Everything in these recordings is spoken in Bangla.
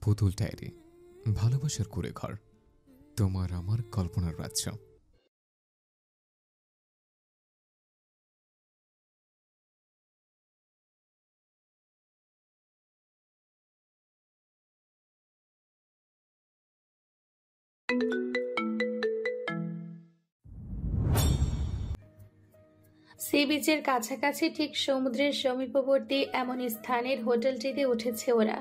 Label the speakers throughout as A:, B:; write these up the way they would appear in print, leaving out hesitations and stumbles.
A: পুতুল ডায়েরি, ভালোবাসার কুড়ে ঘর, তোমার আমার কল্পনার রাজ্য।
B: সি বিচের কাছাকাছি ঠিক সমুদ্রের সমীপবর্তী এমন স্থানের হোটেলটিতে উঠেছে ওরা।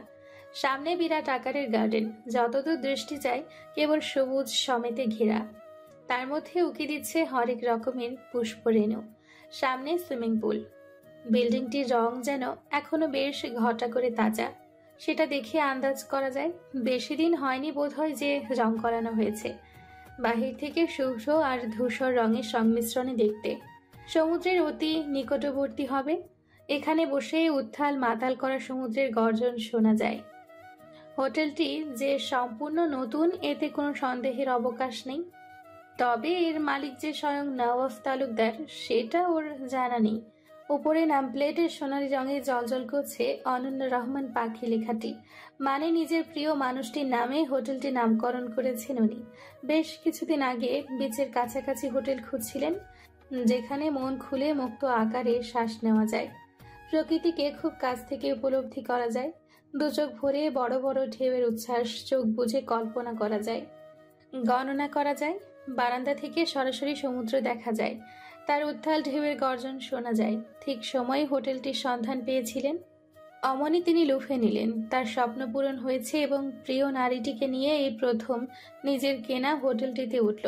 B: সামনে বিরাট আকারের গার্ডেন, যতদূর দৃষ্টি যায় কেবল সবুজ সমেতে ঘেরা। তার মধ্যে উকি দিচ্ছে হরেক রকমের পুষ্পরেণু। সামনে সুইমিং পুল। বিল্ডিংটির রং যেন এখনো বেশ ঘটা করে তাজা। সেটা দেখে আন্দাজ করা যায় বেশি দিন হয়নি বোধহয় যে রং করানো হয়েছে। বাহির থেকে শুভ্র আর ধূসর রঙের সংমিশ্রণে দেখতে সমুদ্রের অতি নিকটবর্তী হবে। এখানে বসে উত্থাল মাতাল করা সমুদ্রের গর্জন শোনা যায়। হোটেলটি যে সম্পূর্ণ নতুন এতে কোনো সন্দেহের অবকাশ নেই। তবে এর মালিক যে স্বয়ং নওয়াব তালুকদার সেটা ওর জানা নেই। উপরে নাম প্লেটে সোনালী রঙে জলজল করছে অনন্য রহমান পাখি লেখাটি, মানে নিজের প্রিয় মানুষটির নামে হোটেলটি নামকরণ করেছেন উনি। বেশ কিছুদিন আগে বিচের কাছাকাছি হোটেল খুঁজছিলেন, যেখানে মন খুলে মুক্ত আকারে শ্বাস নেওয়া যায়, প্রকৃতিকে খুব কাছ থেকে উপলব্ধি করা যায়, দুচোখ ভরে বড় বড় ঢেউয়ের উচ্ছ্বাস চোখ বুঝে কল্পনা করা যায়, গণনা করা যায়। বারান্দা থেকে সরাসরি সমুদ্র দেখা যায়, তার উত্তাল ঢেউয়ের গর্জন শোনা যায়। ঠিক সময় হোটেলটির সন্ধান পেয়েছিলেন। অমনি তিনি লুফে নিলেন। তার স্বপ্ন পূরণ হয়েছে এবং প্রিয় নারীটিকে নিয়ে এই প্রথম নিজের কেনা হোটেলটিতে উঠল।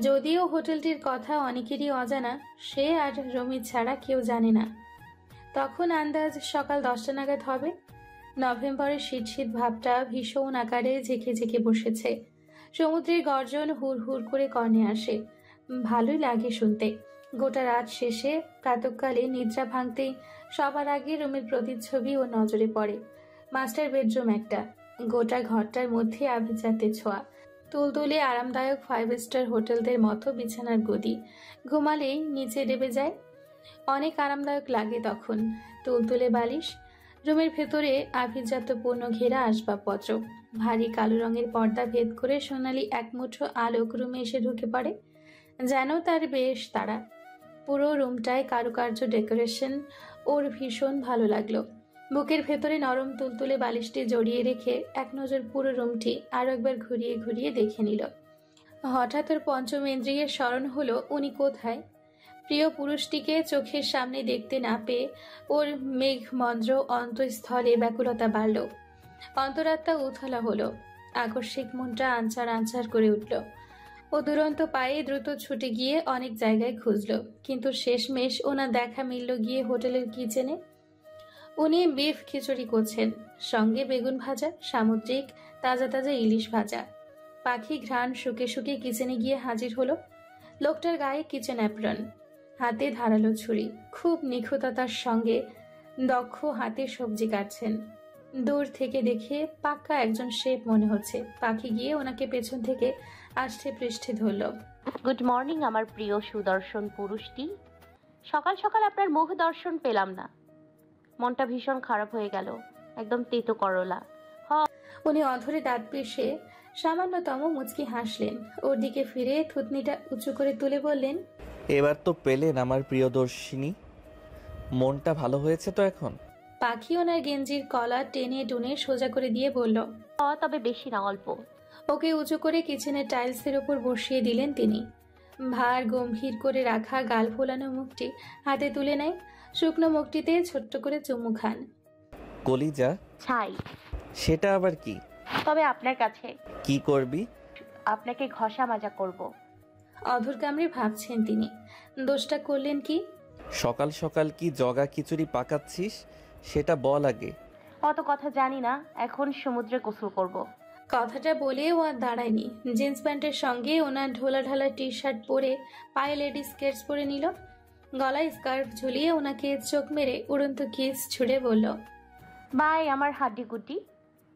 B: যদিও হোটেলটির কথা অনেকেরই অজানা, সে আর রমি ছাড়া কেউ জানে না। তখন আন্দাজ সকাল 10টা নাগাদ হবে। নভেম্বরের শীত শীত ভাবটা ভীষণ আকারে ঝেঁকে ঝেঁকে বসেছে। সমুদ্রের গর্জন হুড় হুড় করে কর্ণে আসে। ভালোই লাগে শুনতে। গোটা রাত শেষে প্রাতঃকালে নিদ্রা ভাঙতেই সবার আগে রুমের প্রতিচ্ছবি ও নজরে পড়ে। মাস্টার বেডরুম একটা। গোটা ঘরটার মধ্যে আভিজাত্যের ছোঁয়া। তুলতুলে আরামদায়ক 5 স্টার হোটেলদের মতো বিছানার গদি। ঘুমালেই নিচে ডেবে যায়। অনেক আরামদায়ক লাগে তখন। তুলতুলে বালিশ, রুমের ভেতরে আভিজাত্যপূর্ণ ঘেরা আসবাবপত্র। ভারী কালো রঙের পর্দা ভেদ করে সোনালি এক মুঠো আলোক রুমে এসে ঢুকে পড়ে, যেন তার বেশ তাড়া। পুরো রুমটায় কারুকার্য, ডেকোরেশন ওর ভীষণ ভালো লাগলো। বুকের ভেতরে নরম তুলতুলে বালিশটি জড়িয়ে রেখে এক নজর পুরো রুমটি আরো একবার ঘুরিয়ে ঘুরিয়ে দেখে নিল। হঠাৎ ওর পঞ্চমেন্দ্রিয়ের স্মরণ হলো উনি কোথায়। প্রিয় পুরুষটিকে চোখের সামনে দেখতে না পেয়ে ওর মেঘমন্দ্র অন্তঃস্থলে ব্যাকুলতা বাড়ল। অন্তরাত্মা উথলা হলো। আকস্মিক মনটা আনচার আনচার করে উঠল। ও দুরন্ত পায়ে দ্রুত ছুটে গিয়ে অনেক জায়গায় খুঁজল, কিন্তু শেষমেশ ওনার দেখা মিলল গিয়ে হোটেলের কিচেনে। উনি বিফ খিচুড়ি করছেন, সঙ্গে বেগুন ভাজা, সামুদ্রিক তাজা তাজা ইলিশ ভাজা। পাখি ঘ্রাণ শুকে শুকে কিচেনে গিয়ে হাজির হলো। লোকটার গায়ে কিচেন অ্যাপ্রন, হাতে ধারালো ছুরি, খুব নিখুঁততার সঙ্গে দক্ষ হাতে সবজি কাটছেন। দূর থেকে দেখে পাক্কা একজন শেফ মনে হচ্ছে। পাখি গিয়ে ওনাকে পেছন থেকে আষ্টে পৃষ্ঠে ধরল।
C: গুড মর্নিং আমার প্রিয় সুদর্শন পুরুষটি। সকাল সকাল আপনার মুখ দর্শন পেলাম না, মনটা ভীষণ খারাপ হয়ে গেল, একদম তেতো করলা।
B: উনি অধরে দাঁত পিষে সামান্যতম মুচকি হাসলেন। ওর দিকে ফিরে থুতনিটা উঁচু করে তুলে বললেন,
D: এবার তো পেলেন আমার প্রিয়দর্শিনী। মনটা ভালো হয়েছে তো এখন?
B: পাখি ওনার গেঞ্জির কলার টেনে টুনে সোজা করে দিয়ে বলল,
C: তবে বেশি না, অল্প।
B: ওকে উঁচু করে কিচেনের টাইলসের উপর বসিয়ে দিলেন তিনি। ভার গম্ভীর করে রাখা গাল ফোলানো মুখটি হাতে তুলে নেয়। শুকনো মুখটিতে ছোট্ট করে চুমু খান।
D: কলিজা
C: ছাই।
D: সেটা আবার কি?
C: তবে আপনার কাছে।
D: কি করবি?
C: আপনাকে ঘষা মাজা করব।
B: অধর কামড়ে ভাবছেন তিনি, দোষটা করলেন কি?
D: সকাল সকাল কি জগা খিচুড়ি পাকাচ্ছিস সেটা বল আগে।
C: অত কথা জানি না, এখন সমুদ্রে গোসল করব।
B: কথাটা বলেও আর দাঁড়ায়নি। জিন্স প্যান্টের সঙ্গে ওনার ঢোলা ঢালা টি শার্ট পরে পায়ে লেডিস স্কের্টস পরে নিল। গলায় স্কার্ফ ঝুলিয়ে ওনাকে চোখ মেরে উড়ন্ত কিস ছুড়ে বলল,
C: বাই আমার হাড্ডি গুটি।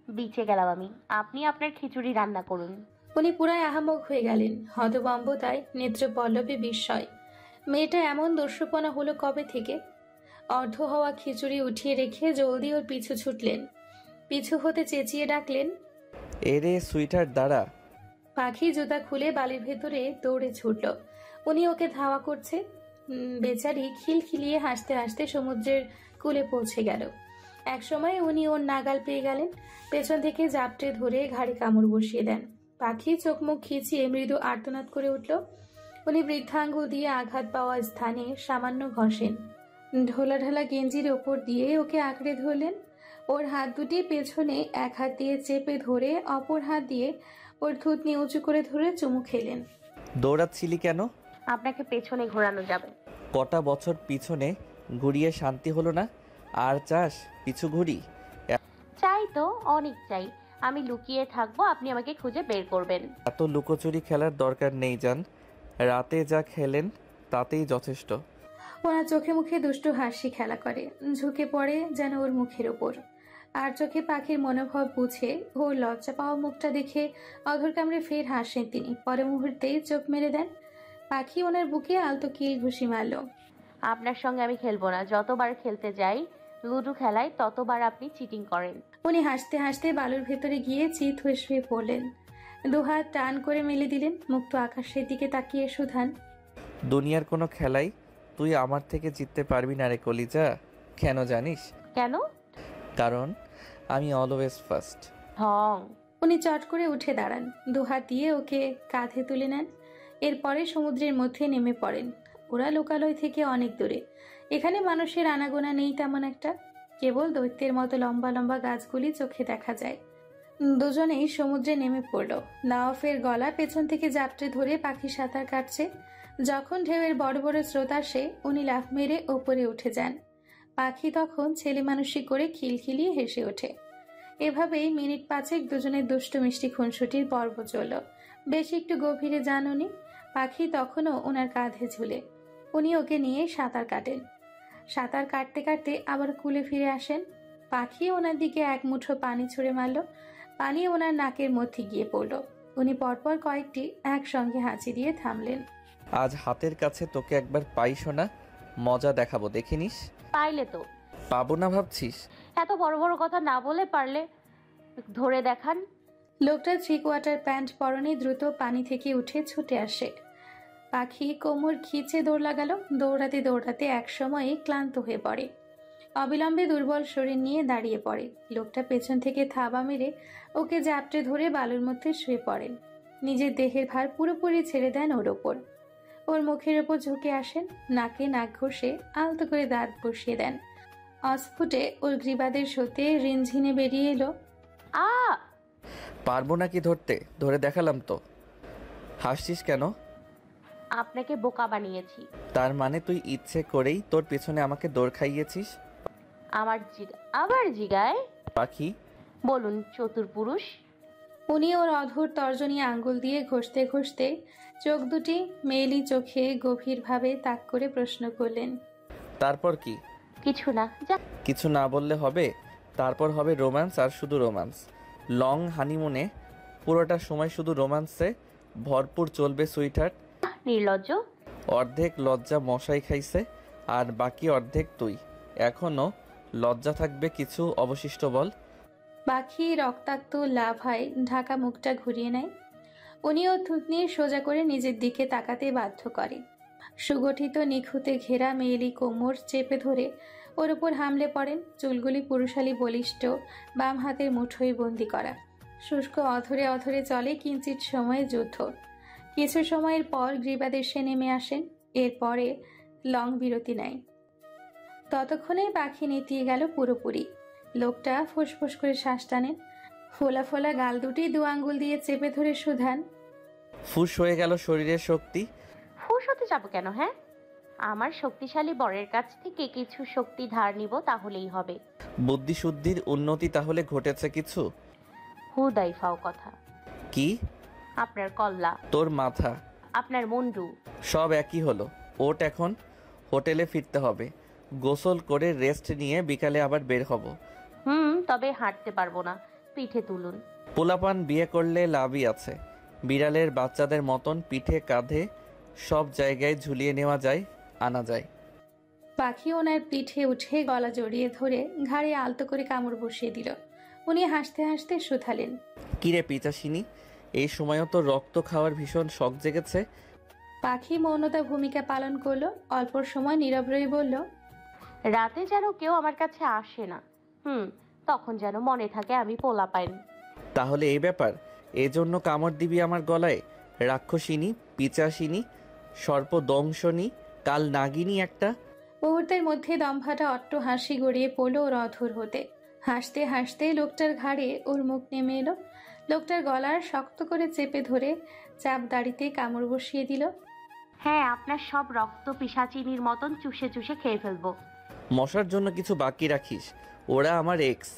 C: বিচে গেলাম আমি, আপনি আপনার খিচুড়ি রান্না করুন।
B: উনি পুরাই আহামক হয়ে গেলেন। হতভম্বতায় নেত্র পল্লবে বিস্ময়। মেয়েটা এমন দস্যুপনা হলো কবে থেকে? অর্ধ হওয়া খিচুড়ি উঠিয়ে রেখে জলদি ওর পিছু ছুটলেন। পিছু হতে চেঁচিয়ে ডাকলেন,
D: এরে সুইটার দাঁড়া।
B: পাখি জুতা খুলে বালির ভেতরে দৌড়ে ছুটল। উনি ওকে ধাওয়া করছে। বেচারি খিলখিলিয়ে হাসতে হাসতে সমুদ্রের কূলে পৌঁছে গেল। একসময় উনি ওর নাগাল পেয়ে গেলেন। পেছন থেকে জাপটে ধরে ঘাড়ে কামড় বসিয়ে দেন। পাখি চোখ মুখ খিচিয়ে মৃদু আর্তনাদ করে উঠল। উনি বৃদ্ধাঙ্গুল দিয়ে আঘাত পাওয়া স্থানে সামান্য ঘষেন। ঢোলা ঢালা গেঞ্জির ওপর দিয়ে ওকে আঁকড়ে ধরলেন। ওর হাত দুটি পেছনে এক হাত দিয়ে চেপে ধরে অপর হাত দিয়ে ওর থুতনি উঁচু করে ধরে চুমু খেলেন।
D: দৌড়াচ্ছিলি কেন?
C: আপনাকে পেছনে ঘোরানো যাবে।
D: কটা বছর পিছনে ঘুরিয়ে শান্তি হলো না? আর চাস পিছু ঘুরি?
C: চাই তো, অনেক চাই। আমি লুকিয়ে থাকবো, আপনি আমাকে খুঁজে বের করবেন।
D: এত লুকোচুরি খেলার দরকার নেই জান। রাতে যা খেলেন তাতেই যথেষ্ট।
B: ওনার চোখে মুখে দুষ্টু হাসি খেলা করে, ঝুঁকে পড়ে যেন ওর মুখের ওপর। আর চোখে পাখির মনোভাব বুঝে ওর লজ্জা পাওয়া মুখটা দেখে অধর কামড়ে ফের হাসেন তিনি। পরে মুহূর্তেই চোখ মেরে দেন। পাখি ওনার বুকে আলতো কিল ঘুষি মারল।
C: আপনার সঙ্গে আমি খেলবো না। যতবার খেলতে যাই লুডো খেলায় ততবার আপনি চিটিং করেন।
B: উনি হাসতে হাসতে বালুর ভেতরে গিয়ে চিত হয়ে শুয়ে পড়লেন। দুহাত টান করে মেলে দিলেন। মুক্ত আকাশের দিকে তাকিয়ে সুধান,
D: দুনিয়ার কোনো খেলাই তুই আমার থেকে জিততে পারবি না রে কলিজা। কেন জানিস?
C: কেন?
D: কারণ আমি অলওয়েজ ফার্স্ট।
C: ঢং।
B: উনি চট করে উঠে দাঁড়ান, দুহাত দিয়ে ওকে কাঁধে তুলে নেন। এরপরে সমুদ্রের মধ্যে নেমে পড়েন। ওরা লোকালয় থেকে অনেক দূরে। এখানে মানুষের আনাগোনা নেই তেমন একটা, কেবল দৈত্যের মতো লম্বা লম্বা গাছগুলি চোখে দেখা যায়। দুজনেই সমুদ্রে নেমে পড়ল। নাওয়াফের গলা পেছন থেকে জাপটে ধরে পাখি সাঁতার কাটছে। যখন ঢেউয়ের বড় বড় স্রোত আসে উনি লাফ মেরে ওপরে উঠে যান। পাখি তখন ছেলে মানুষই করে খিলখিলিয়ে হেসে ওঠে। এভাবেই মিনিট পাঁচেক দুজনের দুষ্টু মিষ্টি খুনসুটির পর্ব চলল। বেশ একটু গভীরে যান উনি। পাখি তখনও ওনার কাঁধে ঝুলে। উনি ওকে নিয়ে সাঁতার কাটেন। সাঁতার কাটতে কাটতে আবার কুলে ফিরে আসেন। পাখি ওনার দিকে এক মুঠো পানি ছুঁড়ে মারল। পানি ওনার নাকের মধ্যে গিয়ে পড়ল। উনি পরপর কয়েকটি একসঙ্গে হাঁচি দিয়ে থামলেন।
D: আজ হাতের কাছে তোকে একবার পাই শোনা, মজা দেখাবো, দেখিনিস?
C: পাইলে তো।
D: পাবো না ভাবছিস?
C: এত বড় বড় কথা না বলে পারলে ধরে দেখান।
B: লোকটা থ্রি কোয়ার্টার প্যান্ট পরনে দ্রুত পানি থেকে উঠে ছুটে আসে। পাখি কোমর খিচে দৌড় লাগালো। দৌড়াতে দৌড়াতে একসময়ে ক্লান্ত হয়ে পড়ে। অবিলম্বে দুর্বল শরীর নিয়ে দাঁড়িয়ে পড়ে। লোকটা পেছন থেকে থাবা মেরে ওকে জাপটে ধরে বালুর মধ্যে শুয়ে পড়েন। নিজের দেহের ভার পুরোপুরি ছেড়ে দেন ওর ওপর। ওর মুখের ওপর ঝুঁকে আসেন। নাকে নাক ঘষে আলতো করে দাঁত বসিয়ে দেন। অস্ফুটে ওর গ্রীবাদের সতে রিনঝিনে বেরিয়ে এলো,
C: আ
D: পারবো নাকি ধরতে? ধরে দেখালাম তো। হাসছিস কেন?
C: আপনাকে বোকা বানিয়েছি।
D: তার মানে তুই ইচ্ছে করেই তোর পেছনে আমাকে দৌড় খাইয়েছিস?
C: আবার জিগায়?
D: পাখি,
C: বলুন চতুর পুরুষ।
B: উনি ওর অধর তর্জনী আঙ্গুল দিয়ে ঘষতে ঘষতে চোখ দুটি মেয়েলি চোখে গভীরভাবে তাক করে প্রশ্ন করলেন,
D: তারপর কি?
C: কিছু না, যা।
D: কিছু না বললে হবে? তারপর হবে রোম্যান্স, আর শুধু রোম্যান্স। লং হানিমুনে পুরোটা সময় শুধু রোম্যান্সে ভরপুর চলবে সুইটহার্ট।
C: নির্লজ্জ।
D: অর্ধেক লজ্জা মশাই খাইছে, আর বাকি অর্ধেক তুই। এখনো লজ্জা থাকবে কিছু অবশিষ্ট বল।
B: পাখি রক্তাক্ত লাভায় ঢাকা মুখটা ঘুরিয়ে নেয়। উনিও থুতনি সোজা করে নিজের দিকে তাকাতে বাধ্য করে। সুগঠিত নিখুঁতে ঘেরা মেয়েলি কোমর চেপে ধরে ওর উপর হামলে পড়েন। চুলগুলি পুরুষালী বলিষ্ঠ, বাম হাতের মুঠোয় বন্দি করা। শুষ্ক অধরে অধরে চলে কিঞ্চিত সময়ের যুদ্ধ। কিছু সময়ের পর গ্রীবাদেশে নেমে আসেন। এরপরে লং বিরতি নেয়। ততক্ষণে পাখি নেতিয়ে গেল পুরোপুরি। লোকটা ফুসফুস করে শ্বাস টানেন। ফোলা ফোলা গাল দুটি দু আঙ্গুল দিয়ে চেপে ধরে সুধান,
D: ফুস হয়ে গেল শরীরের শক্তি।
C: ফুস হতে যাবো কেন? হ্যাঁ, আমার শক্তিশালী বরের কাছ থেকে কিছু শক্তি ধার নিব, তাহলেই হবে।
D: বুদ্ধি শুদ্ধির উন্নতি তাহলে ঘটেছে কিছু?
C: হুদাই ফাও কথা।
D: কি?
C: আপনার কল্লা,
D: তোর মাথা,
C: আপনার মুন্ডু,
D: সব একই হলো। ওট, এখন হোটেলে ফিরতে হবে। গোসল করে রেস্ট নিয়ে বিকালে আবার বের হব।
C: তবে হাঁটতে পারবো না, পিঠে তুলুন।
D: পোলাপান বিয়ে করলে লাভই আছে। বিড়ালের বাচ্চাদের মতন পিঠে কাঁধে সব জায়গায় ঝুলিয়ে নেওয়া যায়, আনা যায়।
B: পাখি ওনার পিঠে উঠে গলা জড়িয়ে ধরে ঘাড়ে আলতো করে কামড় বসিয়ে দিল। উনি হাসতে হাসতে শুধালেন,
D: কিরে পিচাসিনী, এই সময়ও তো রক্ত খাওয়ার ভীষণ শখ জেগেছে।
B: পাখি মৌনতা ভূমিকা পালন করলো। অল্প সময় নীরব রয়ে বলল,
C: রাতে যেন কেউ আমার কাছে আসে না। তখন যেন মনে থাকে আমি পোলা পাইনি।
D: তাহলে এই ব্যাপার, এজন্য কামড় দিবি আমার গলায়? রাক্ষসিনী, পিচাসিনী, সর্পদংশনী, কাল নাগিনী একটা।
B: মুহূর্তের মধ্যে দম্ভাটা অট্ট হাসি গড়িয়ে পড়লো ওর অধর হতে। হাসতে হাসতে লোকটার ঘাড়ে ওর মুখ নেমে এলো। লোকটার গলার শক্ত করে চেপে ধরে চাপ দাড়িতে কামড় বসিয়ে দিল।
C: হ্যাঁ, আপনার সব রক্ত পিশাচিনীর মতন চুষে চুষে খেয়ে ফেলবো।
D: মশার জন্য কিছু বাকি রাখিস। ওরা আমার এক্স,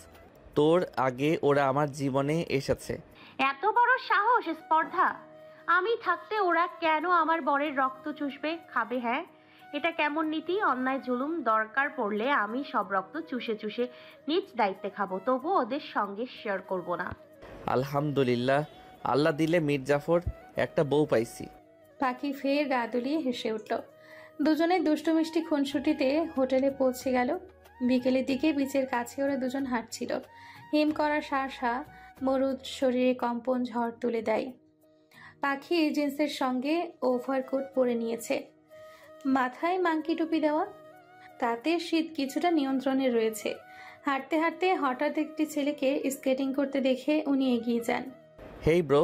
D: তোর আগে ওরা আমার জীবনে এসেছে।
C: এত বড় সাহস, স্পর্ধা! আমি থাকতে ওরা কেন আমার বরের রক্ত চুষবে, খাবে? হ্যাঁ, এটা কেমন নীতি, অন্যায় জুলুম! দরকার পড়লে আমি সব রক্ত চুষে চুষে নিজ দায়িত্বে খাবো, তবু ওদের সঙ্গে শেয়ার করব না।
D: আলহামদুলিল্লাহ, আল্লাহ দিলে মীর জাফর একটা বউ পাইছি।
B: পাখি ফের গা দুলিয়ে হেসে উঠল। দুজনের দুষ্টু মিষ্টি খুনসুটিতে হোটেলে পৌঁছে গেল। বিকেলের দিকে বিচের কাছে ওরা দুজন হাঁটছিল। হিম করা শাঁসা মরুদ শরীরে কম্পন ঝড় তুলে দেয়। পাখি জিন্সের সঙ্গে ওভারকোট পরে নিয়েছে, মাথায় মাংকি টুপি দেওয়া, তাতে শীত কিছুটা নিয়ন্ত্রণে রয়েছে। হাঁটতে হাঁটতে হঠাৎ একটি ছেলেকে স্কেটিং করতে দেখে উনি এগিয়ে যান।
D: হেই ব্রো,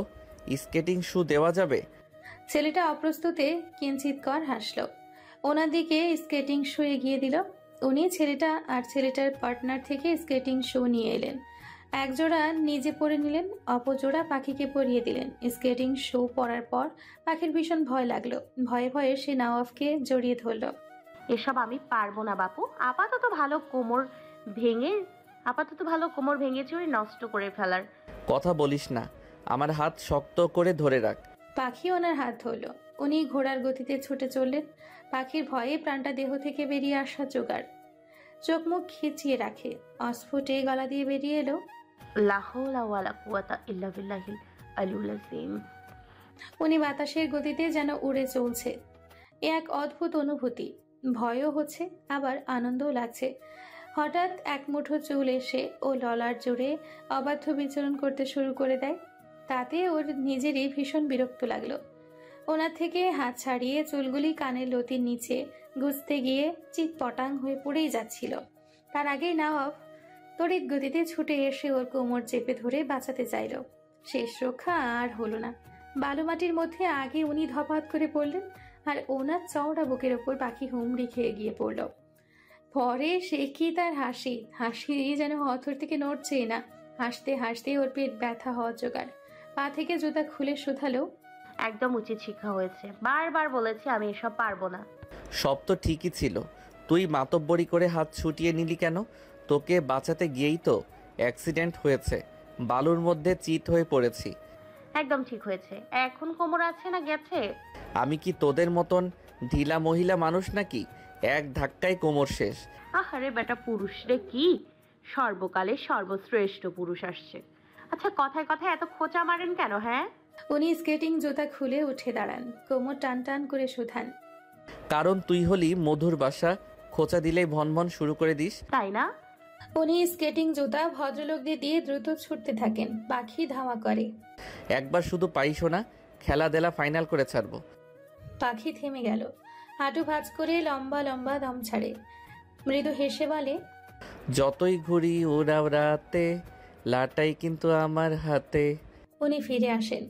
D: স্কেটিং শু দেওয়া যাবে?
B: ছেলেটা অপ্রস্তুতে কিঞ্চিত কর হাসল। ওনার দিকে স্কেটিং শু এগিয়ে দিল। উনি ছেলেটা আর ছেলেটার পার্টনার থেকে স্কেটিং শু নিয়ে এলেন। একজোড়া নিজে পরে নিলেন, অপরজোড়া পাখিকে পরিয়ে দিলেন। স্কেটিং শু পরার পর পাখির ভীষণ ভয় লাগলো। ভয়ে ভয়ে সে নওয়াফকে জড়িয়ে ধরল।
C: এসব আমি পারবো না বাপু। আপাতত ভালো কোমর ভেঙে চুরি নষ্ট করে ফেলার।
D: কথা বলিস না, আমার হাত শক্ত করে ধরে রাখ।
B: পাখি ওনার হাত ধরল। উনি ঘোড়ার গতিতে ছুটে চললেন। পাখির ভয়ে প্রাণটা দেহ থেকে বেরিয়ে আসা জোগাড়। চোখ মুখ খিচিয়ে রাখে। অস্ফুটে গলা দিয়ে বেরিয়ে এলো,
C: লা হাওলা ওয়ালা কুওয়াতা ইল্লা বিল্লাহিল আলিয়্যুল আযীম।
B: উনি বাতাসের গতিতে যেন উড়ে চলছে। এ এক অদ্ভুত অনুভূতি। ভয়ও হচ্ছে, আবার আনন্দও লাগছে। হঠাৎ এক মুঠো চুল এসে ও ললার জোরে অবাধ্য বিচরণ করতে শুরু করে দেয়। তাতে ওর নিজেরই ভীষণ বিরক্ত লাগলো। ওনার থেকে হাত ছাড়িয়ে চুলগুলি কানের লতির নিচে গুজতে গিয়ে চিৎ পটাং হয়ে পড়েই যাচ্ছিল। তার আগেই নওয়াব তড়িৎ গতিতে ছুটে এসে ওর কোমর চেপে ধরে বাঁচাতে চাইল। শেষ রক্ষা আর হলো না। বালুমাটির মধ্যে আগে উনি ধপাত করে পড়লেন, আর ওনার চওড়া বুকের ওপর পাখি হুমড়ি খেয়ে গিয়ে পড়ল। পরে সে কি তার হাসি! হাসি যেন হথর থেকে নড়ছেই না। হাসতে হাসতে ওর পেট ব্যথা হওয়া জোগাড়। পা থেকে জুতা খুলে শুধালো,
C: একদম উচিত শিক্ষা হয়েছে। বারবার বলেছি আমি এসব পারবো না।
D: সব তো ঠিকই ছিল, তুই মাতব্বরি করে হাত ছুটিয়ে নিলি কেন? তোকে বাঁচাতে গিয়েই তো অ্যাক্সিডেন্ট হয়েছে, বালুর মধ্যে চিত হয়ে পড়েছি।
C: একদম ঠিক হয়েছে। এখন কোমর আছে না গেছে?
D: আমি কি তোদের মতন ঢিলা মহিলা মানুষ নাকি? এক ধাক্কায় কোমর শেষ।
C: আহারে বেটা, পুরুষ রে কি! সর্বকালের সর্বশ্রেষ্ঠ পুরুষ আসছে। আচ্ছা, কথায় কথায় এত খোঁচা মারেন কেন? হ্যাঁ,
B: উনি স্কেটিং জুতা খুলে উঠে দাঁড়ান, কোমর টান টান করে শুধান,
D: কারণ তুই হলি মধুর বাসা, খোঁচা দিলেই ভনভন শুরু করে দিস,
C: তাই না?
B: উনি স্কেটিং জুতা ভদ্রলোকদের দিয়ে দ্রুত ছুটতে থাকেন। পাখি ধাওয়া করে।
D: একবার শুধু পাইসো না, খেলা দেলা ফাইনাল করে ছাড়বো।
B: পাখি থেমে গেল, হাঁটু ভাঁজ করে লম্বা লম্বা দম ছাড়ে। মৃদু হেসে বলে,
D: যতই ঘুরি ওরাও রাতে, লাটাই কিন্তু আমার হাতে।
B: উনি ফিরে আসেন।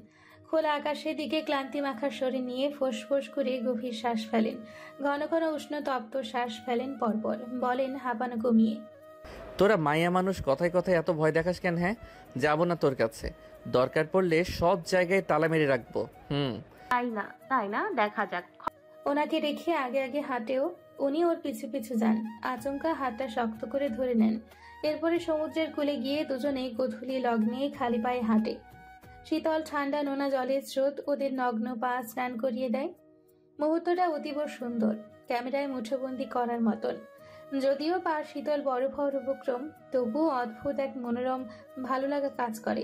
B: খোলা আকাশের দিকে ক্লান্তি মাখার শরীর নিয়ে ফোঁস করে গভীর শ্বাস ফেলেন। ঘন ঘন উষ্ণ তপ্ত শ্বাস ফেলেন পরপর। বলেন হাঁপানো কমিয়ে,
D: তোরা মায়া মানুষ, কথায় কথায় এত ভয় দেখাস কেন? হ্যাঁ, যাবো না তোর কাছে, দরকার পড়লে সব জায়গায় তালা মেরে রাখবো।
C: তাই না, দেখা যাক।
B: ওনাকে রেখে আগে আগে হাঁটেও। উনি ওর পিছু পিছু যান। আচমকা হাতটা শক্ত করে ধরে নেন। এরপরে সমুদ্রের কূলে গিয়ে দুজনেই গোধূলি লগ্নে খালি পায়ে হাঁটে। শীতল ঠান্ডা নোনা জলের স্রোত ওদের নগ্ন পা স্নান করিয়ে দেয়। মুহূর্তটা অতীব সুন্দর, ক্যামেরায় মুঠোবন্দি করার মতন। যদিও পা শীতল বরফ হওয়ার উপক্রম, তবুও অদ্ভুত এক মনোরম ভালো লাগা কাজ করে।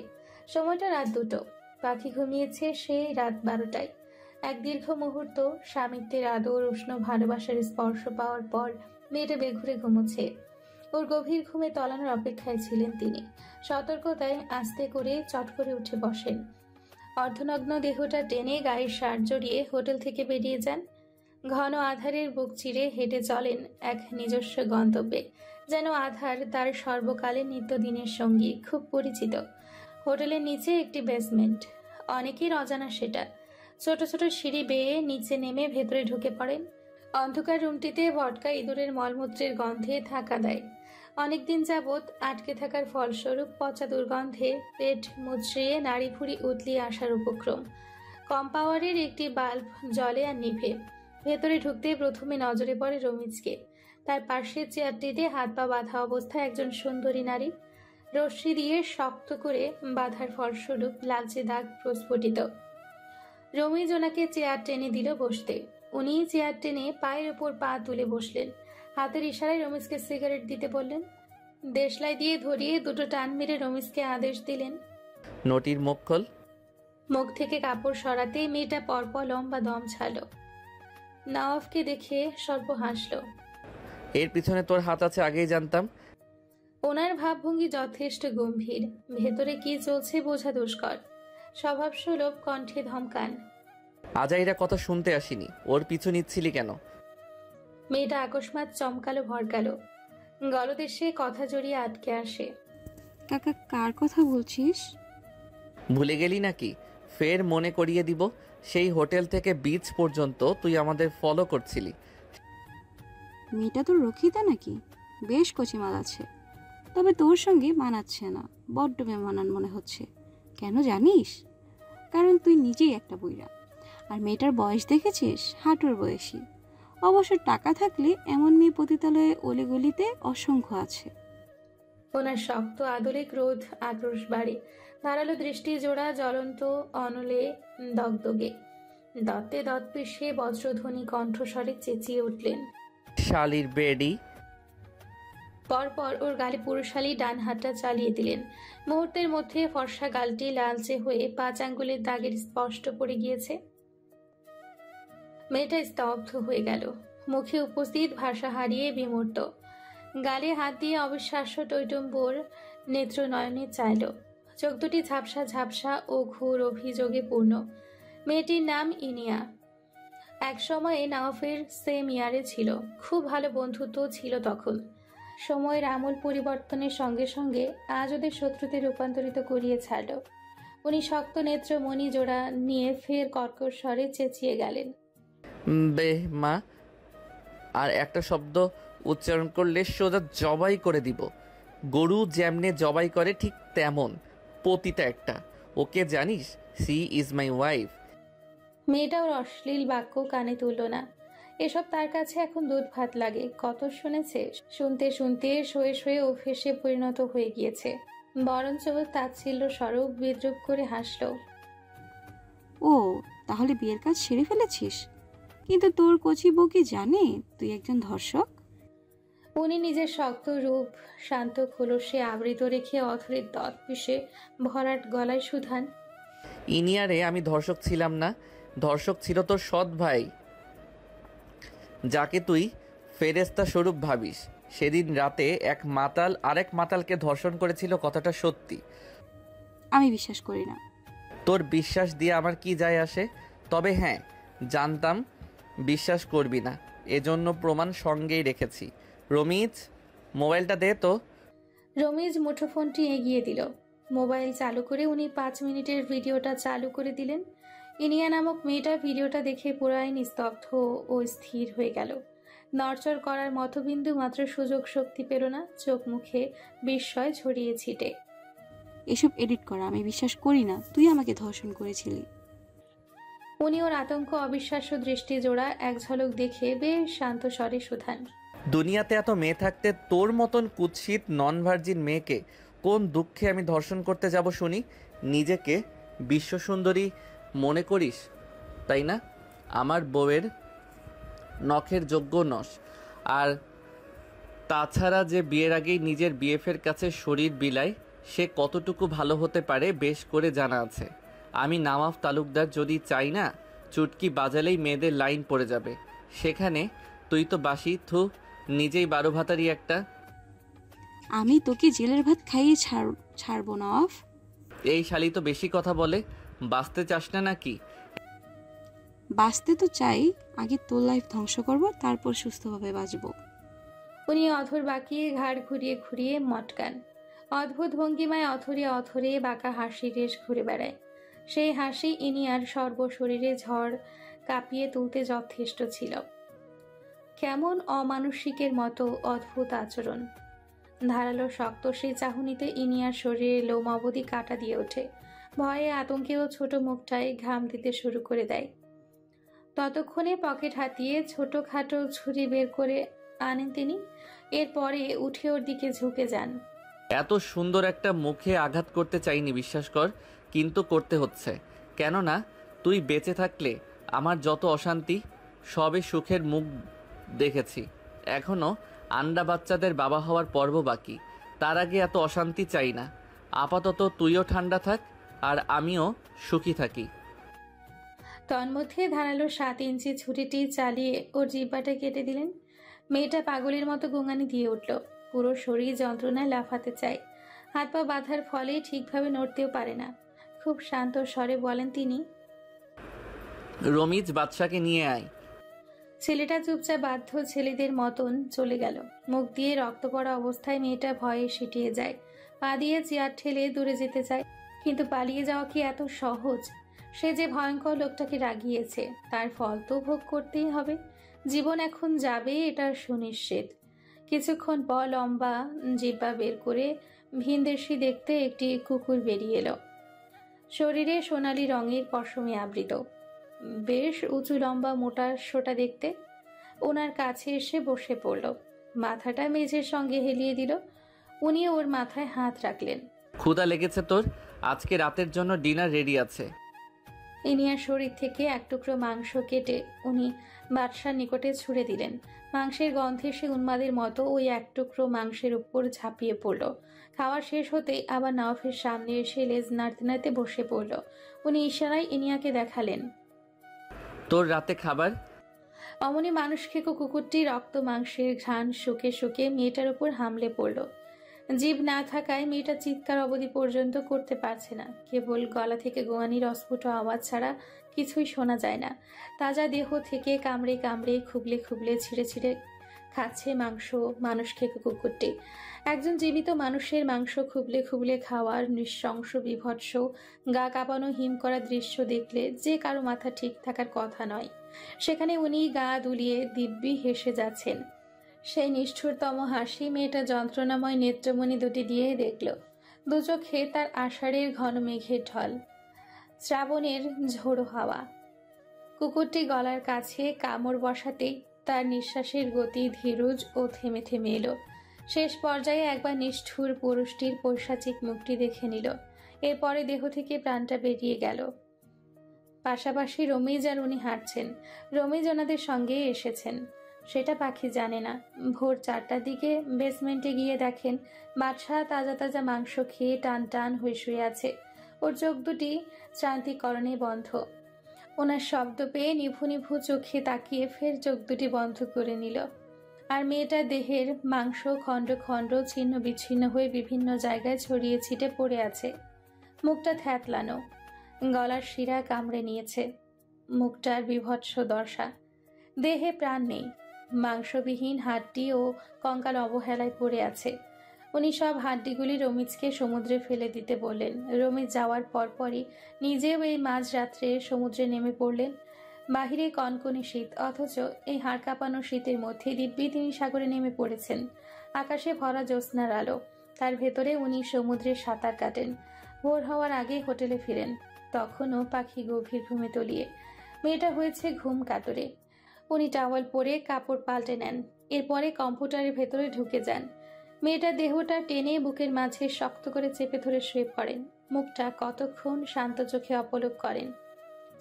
B: সময়টা রাত 2টো। পাখি ঘুমিয়েছে সেই রাত 12টায়। এক দীর্ঘ মুহূর্ত স্বামিত্বের আদর, উষ্ণ ভালোবাসার স্পর্শ পাওয়ার পর মেয়েটা বেঘুরে ঘুমোচ্ছে। ওর গভীর ঘুমে তলানোর অপেক্ষায় ছিলেন তিনি। সতর্কতায় আস্তে করে চট করে উঠে বসেন। অর্ধনগ্ন দেহটা টেনে গায়ের শার্ট জড়িয়ে হোটেল থেকে বেরিয়ে যান। ঘন আধারের বুক চিরে হেঁটে চলেন এক নিজস্ব গন্তব্যে, যেন আধার তার সর্বকালের নিত্যদিনের সঙ্গী, খুব পরিচিত। হোটেলের নিচে একটি বেসমেন্ট, অনেকের অজানা সেটা। ছোট ছোট সিঁড়ি বেয়ে নিচে নেমে ভেতরে ঢুকে পড়েন। অন্ধকার রুমটিতে ভটকা ইঁদুরের মলমূত্রের গন্ধে থাকা দেয়। অনেকদিন যাবৎ আটকে থাকার ফলস্বরূপ পচা দুর্গন্ধে পেট মুচড়িয়ে নাড়ি ভুড়ি উতলিয়ে আসার উপক্রম। কম পাওয়ারের একটি বাল্ব জ্বলে আর নিভে। ভেতরে ঢুকতে প্রথমে নজরে পড়ে রমিজকে। তার পাশের চেয়ারটিতে হাত পা বাঁধা অবস্থায় একজন সুন্দরী নারী। রশ্মি দিয়ে শক্ত করে বাঁধার ফলস্বরূপ লালচে দাগ প্রস্ফুটিত। রমিজ ওনাকে চেয়ার টেনে দিল বসতে। উনি চেয়ার টেনে পায়ের ওপর পা তুলে বসলেন। হাতের ইশারায় রমিজকে সিগারেট দিতে বললেন। দেশলাই দিয়ে ধরিয়ে দুটো টান মেরে রমিজকে আদেশ দিলেন,
D: নটির মুখ খোল।
B: মুখ থেকে কাপড় সরাতেই মেয়েটা পরপর লম্বা দম ছাড়ল। নওয়াফকে দেখে স্বল্প হাসল।
D: এর পিছনে তোর হাত আছে আগেই জানতাম।
B: ওনার ভাবভঙ্গি যথেষ্ট গম্ভীর। ভেতরে কি চলছে বোঝা দুষ্কর। স্বভাবসুলভ কণ্ঠে ধমকান,
D: আজাইরা কথা শুনতে আসিনি। ওর পিছু নিচ্ছিলি কেন?
B: মেয়েটা আকস্মাৎ চমকালো ভরকালো। গলদেশে কথা জড়িয়ে আটকে আসে।
E: কাকা, কার কথা বলছিস?
D: ভুলে গেলি নাকি? ফের মনে করিয়ে দিব। সেই হোটেল থেকে বিচ পর্যন্ত তুই আমাদের ফলো করছিলি।
E: মেয়েটা তো রক্ষিতা নাকি? বেশ কচিমাল আছে, তবে তোর সঙ্গে মানাচ্ছে না। বড্ড বেমানান মনে হচ্ছে। কেন জানিস? কারণ তুই নিজেই একটা বুইড়া। আর মেয়েটার বয়স দেখেছিস? হাঁটুর বয়সী। অবশ্য টাকা থাকলে এমন মেয়ে পতিতালয়ে অলিগলিতে অসংখ্য আছে।
B: ওনার শক্ত আদলে ক্রোধ আক্রোশ বাড়ে। ধারালো দৃষ্টি জোড়া জ্বলন্ত অনলে দগদগে। দত্তে দত পিষে বজ্রধ্বনি কণ্ঠস্বরে চেঁচিয়ে উঠলেন,
D: শালির বেডি।
B: পরপর ওর গালে পুরুষালী ডান হাতটা চালিয়ে দিলেন। মুহূর্তের মধ্যে ফর্সা গালটি লালচে হয়ে 5 আঙ্গুলের দাগের স্পষ্ট পড়ে গিয়েছে। মেয়েটা স্তব্ধ হয়ে গেল, মুখে উপস্থিত ভাষা হারিয়ে বিমূর্ত। গালে হাত দিয়ে অবিশ্বাস্য টৈটম্বর নেত্র নয়নে চাইল। চোখ দুটি ঝাপসা ঝাপসা ও ঘোর অভিযোগে পূর্ণ। মেয়েটির নাম ইনিয়া। এক সময়ে নওয়াফের সেম ইয়ারে ছিল। খুব ভালো বন্ধুত্ব ছিল তখন। সময়ের আমূল পরিবর্তনের সঙ্গে সঙ্গে আজ ওদের শত্রুতে রূপান্তরিত করিয়ে ছাড়ল। উনি শক্ত নেত্র মণি জোড়া নিয়ে ফের কর্কশ স্বরে চেঁচিয়ে গেলেন,
D: বে মা, আর একটা শব্দ উচ্চারণ করলে সোজা জবাই করে দিব। গরু যেমনে জবাই করে ঠিক তেমন পতিতা একটা। ওকে জানিস? She is my wife.
B: মেয়েটা ওর অশ্লীল বাক্য কানে তুলল না। এসব তার কাছে এখন দুধ ভাত লাগে। কত শুনেছে, শুনতে শুনতে শোয়ে শোয়ে অভ্যেসে পরিণত হয়ে গিয়েছে। বরঞ্চ তাচ্ছিল্য স্বরূপ বিদ্রুপ করে হাসল।
E: ও, তাহলে বিয়ের কাজ সেরে ফেলেছিস? কিন্তু তোর কচি বউ কি জানে তুই একজন ধর্ষক?
B: উনি নিজের শক্ত রূপ শান্ত খোলসে আবৃত রেখে অথরের দত পিষে ভরাট গলায় শুধান,
D: ইনিয়ারে আমি ধর্ষক ছিলাম না। ধর্ষক ছিল তোর সৎ ভাই, যাকে তুই ফেরেস্তা স্বরূপ ভাবিস। সেদিন রাতে এক মাতাল আরেক মাতালকে ধর্ষণ করেছিল, কথাটা সত্যি।
E: আমি বিশ্বাস করি না।
D: তোর বিশ্বাস দিয়ে আমার কি যায় আসে? তবে হ্যাঁ, জানতাম বিশ্বাস করবি না, এজন্য প্রমাণ সঙ্গেই রেখেছি। রমিজ, মোবাইলটা দে তো।
B: রমিজ মুঠোফোনটি এগিয়ে দিল। মোবাইল চালু করে উনি 5 মিনিটের ভিডিওটা চালু করে দিলেন। ইনিয়া নামক মেয়েটা ভিডিওটা দেখে পুরাই নিস্তব্ধ ও স্থির হয়ে গেল। নড়চড় করার মতো বিন্দু মাত্র সুযোগ শক্তি পেল না। চোখ মুখে বিস্ময় ছড়িয়ে ছিটে।
E: এসব এডিট করা, আমি বিশ্বাস করি না তুই আমাকে ধর্ষণ করেছিলি।
B: উনি ওর আতঙ্ক অবিশ্বাস্য দৃষ্টি জোড়া এক ঝলক দেখে বেশ শান্ত স্বরে শুধান,
D: দুনিয়াতে এত মেয়ে থাকতে তোর মতন কুৎসিত নন ভার্জিন মেয়েকে কোন দুঃখে আমি ধর্ষণ করতে যাব শুনি? নিজেকে বিশ্বসুন্দরী মনে করিস, তাই না? আমার বউয়ের নখের যোগ্য নস। আর তাছাড়া যে বিয়ের আগেই নিজের বিএফের কাছে শরীর বিলায়, সে কতটুকু ভালো হতে পারে বেশ করে জানা আছে। আমি নওয়াফ তালুকদার যদি চাই না, চুটকি বাজালেই মেয়েদের লাইন পড়ে যাবে। সেখানে তুই তো বাসি, থু, নিজেই 12 ভাতারি একটা।
E: আমি তোকে জেলের ভাত খাইয়ে ছাড়বো না অফ।
D: এই শালি তো বেশি কথা বলে। বাঁচতে চাস না নাকি?
E: বাঁচতে তো চাই, আগে তোর লাইফ ধ্বংস করব, তারপর সুস্থভাবে বাঁচবো।
B: উনি অথর বাঁকিয়ে ঘাড় ঘুরিয়ে ঘুরিয়ে মটকান। অদ্ভুত ভঙ্গিমায় অথরে অথরে বাঁকা হাসি রেশ ঘুরে বেড়ায়। সেই হাসি ইনিয়ার সর্বশরীরে ঝড় কাঁপিয়ে তুলতে যথেষ্ট ছিল। কেমন অমানুষিকের মতো অদ্ভুত আচরণ। ধারালো শক্ত সেই চাহনিতে ইনিয়ার শরীরে লোম অবধি কাটা দিয়ে ওঠে। ভয়ে আতঙ্কেও ছোট মুখটায় ঘাম দিতে শুরু করে দেয়। ততক্ষণে পকেট হাতিয়ে ছোটখাটো ছুরি বের করে আনেন তিনি। এরপরে উঠে ওর দিকে ঝুঁকে যান।
D: এত সুন্দর একটা মুখে আঘাত করতে চাইনি, বিশ্বাস কর, কিন্তু করতে হচ্ছে। কেননা তুই বেঁচে থাকলে আমার যত অশান্তি সবে সুখের মুখ দেখেছি। এখনও আন্ডা বাচ্চাদের বাবা হওয়ার পর্ব বাকি। তার আগে এত অশান্তি চাই না। আপাতত তুইও ঠান্ডা থাক আর আমিও সুখী থাকি।
B: তন্মধ্যে ধারালো 7 ইঞ্চি ছুরিটি চালিয়ে ওর জিহ্বাটা কেটে দিলেন। মেয়েটা পাগলের মতো গোঙানি দিয়ে উঠল। পুরো শরীর যন্ত্রণায় লাফাতে চায়। হাত পা বাঁধার ফলে ঠিকভাবে নড়তেও পারে না। খুব শান্ত স্বরে বলেন তিনি,
D: রমিজ বাদশাকে নিয়ে আয়।
B: ছেলেটা চুপচাপ বাধ্য ছেলেদের মতন চলে গেল। মুখ দিয়ে রক্ত পড়া অবস্থায় মেয়েটা ভয়ে সিটিয়ে যায়। পা দিয়ে চেয়ার ঠেলে দূরে যেতে চায়, কিন্তু পালিয়ে যাওয়া কি এত সহজ? সে যে ভয়ঙ্কর লোকটাকে রাগিয়েছে, তার ফল তো ভোগ করতেই হবে। জীবন এখন যাবে, এটা সুনিশ্চিত। কিছুক্ষণ পর লম্বা জিহ্বা বের করে ভিনদেশি দেখতে একটি কুকুর বেরিয়ে এলো। শরীরে সোনালি রঙের পশমে আবৃত, বেশ উঁচু লম্বা মোটা সোটা দেখতে। ওনার কাছে এসে বসে পড়ল। মাথাটা মেঝের সঙ্গে হেলিয়ে দিল। উনি ওর মাথায় হাত রাখলেন।
D: ক্ষুধা লেগেছে তোর? আজকে রাতের জন্য ডিনার রেডি আছে।
B: ইনিয়ার শরীর থেকে এক টুকরো মাংস কেটে উনি বাদশার নিকটে ছুঁড়ে দিলেন। মাংসের গন্ধে সে উন্মাদের মতো ওই এক টুকরো মাংসের উপর ঝাঁপিয়ে পড়ল। খাওয়া শেষ হতেই আবার নওয়াফের সামনে এসে লেজ নাড়তে নাড়তে বসে পড়ল। উনি ইশারায় ইনিয়াকে দেখালেন,
D: তোর রাতে খাবার।
B: অমনি মানুষ খেকো কুকুরটি রক্ত মাংসের ঘ্রাণ শুকে শুকে মেয়েটার উপর হামলে পড়ল। জীব না থাকায় মেয়েটা চিৎকার অবধি পর্যন্ত করতে পারছে না। কেবল গলা থেকে গোয়ানির অস্ফুট আওয়াজ ছাড়া কিছুই শোনা যায় না। তাজা দেহ থেকে কামড়ে কামড়ে খুবলে খুবলে ছিঁড়ে ছিঁড়ে খাচ্ছে মাংস মানুষ খেকো কুকুরটি। একজন জীবিত মানুষের মাংস খুবলে খুবলে খাওয়ার নৃশংস বিভৎস গা কাঁপানো হিম করা দৃশ্য দেখলে যে কারো মাথা ঠিক থাকার কথা নয়। সেখানে উনি গা দুলিয়ে দিব্যি হেসে যাচ্ছেন। সেই নিষ্ঠুরতম হাসি মেয়েটা যন্ত্রণাময় নেত্রমণি দুটি দিয়ে দেখল। দু চোখে তার আষাঢ়ের ঘন মেঘের ঢল, শ্রাবণের ঝোড়ো হাওয়া। কুকুরটি গলার কাছে কামড় বসাতেই তার নিঃশ্বাসের গতি ধীরজ ও থেমে থেমে এলো। শেষ পর্যায়ে একবার নিষ্ঠুর পুরুষটির পৈশাচিক মুখটি দেখে নিল। এরপরে দেহ থেকে প্রাণটা বেরিয়ে গেল। পাশাপাশি রমিজ আর উনি হাঁটছেন। রমিজ ওনাদের সঙ্গে এসেছেন, সেটা পাখি জানে না। ভোর 4টার দিকে বেসমেন্টে গিয়ে দেখেন বাদশাহ তাজা তাজা মাংস খেয়ে টান টান হয়ে শুয়ে আছে। ওর চোখ দুটি শ্রান্তিকরণে বন্ধ। ওনার শব্দ পেয়ে নিভু নিভু চোখে তাকিয়ে ফের চোখ দুটি বন্ধ করে নিল। আর মেয়েটার দেহের মাংস খণ্ড খণ্ড ছিন্ন বিচ্ছিন্ন হয়ে বিভিন্ন জায়গায় ছড়িয়ে ছিটে পড়ে আছে। মুখটা থ্যাতলানো, গলার শিরা কামড়ে নিয়েছে। মুখটার বিভৎস দশা। দেহে প্রাণ নেই, মাংসবিহীন হাড্ডি ও কঙ্কাল অবহেলায় পড়ে আছে। উনি সব হাড্ডিগুলি রমিজকে সমুদ্রে ফেলে দিতে বললেন। রমিজ যাওয়ার পরপরই নিজেও এই মাঝরাত্রে সমুদ্রে নেমে পড়লেন। বাহিরে কনকনে শীত, অথচ এই হাড় কাঁপানো শীতের মধ্যে দিব্যি তিনি সাগরে নেমে পড়েছেন। আকাশে ভরা জ্যোৎস্নার আলো, তার ভেতরে উনি সমুদ্রে সাঁতার কাটেন। ভোর হওয়ার আগে হোটেলে ফিরেন, তখনও পাখি গভীর ঘুমে তলিয়ে। মেয়েটা হয়েছে ঘুম কাতরে। উনি টাওয়াল পরে কাপড় পাল্টে নেন। এরপরে কম্পিউটারের ভেতরে ঢুকে যান। মেয়েটার দেহটা টেনে বুকের মাঝে শক্ত করে চেপে ধরে শুয়ে পড়েন। মুখটা কতক্ষণ শান্ত চোখে অপলোক করেন।